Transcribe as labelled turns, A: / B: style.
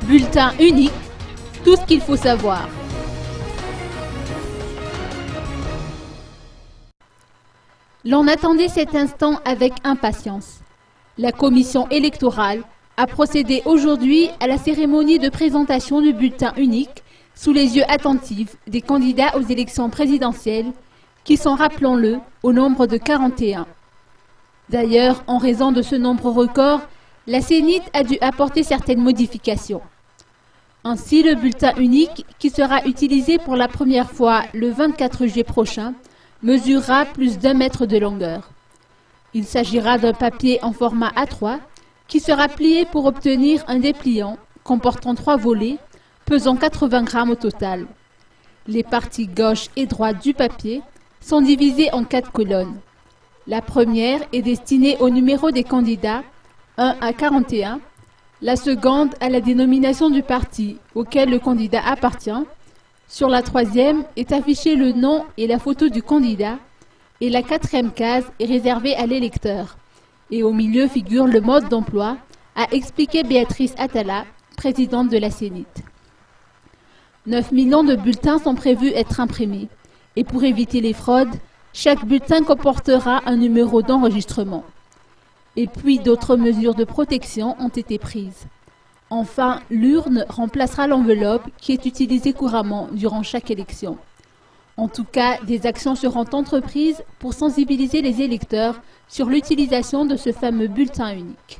A: Bulletin unique, tout ce qu'il faut savoir. L'on attendait cet instant avec impatience. La commission électorale a procédé aujourd'hui à la cérémonie de présentation du bulletin unique sous les yeux attentifs des candidats aux élections présidentielles qui sont, rappelons-le, au nombre de 41. D'ailleurs, en raison de ce nombre record, la CENIT a dû apporter certaines modifications. Ainsi, le bulletin unique, qui sera utilisé pour la première fois le 24 juillet prochain, mesurera plus d'1 mètre de longueur. Il s'agira d'un papier en format A3 qui sera plié pour obtenir un dépliant comportant 3 volets, pesant 80 grammes au total. Les parties gauche et droite du papier sont divisées en 4 colonnes. La première est destinée au numéro des candidats, 1 à 41, la seconde à la dénomination du parti auquel le candidat appartient. Sur la troisième est affiché le nom et la photo du candidat, et la 4e case est réservée à l'électeur. Et au milieu figure le mode d'emploi, a expliqué Béatrice Atala, présidente de la CENIT. 9 millions de bulletins sont prévus être imprimés, et pour éviter les fraudes, chaque bulletin comportera un numéro d'enregistrement. Et puis d'autres mesures de protection ont été prises. Enfin, l'urne remplacera l'enveloppe qui est utilisée couramment durant chaque élection. En tout cas, des actions seront entreprises pour sensibiliser les électeurs sur l'utilisation de ce fameux bulletin unique.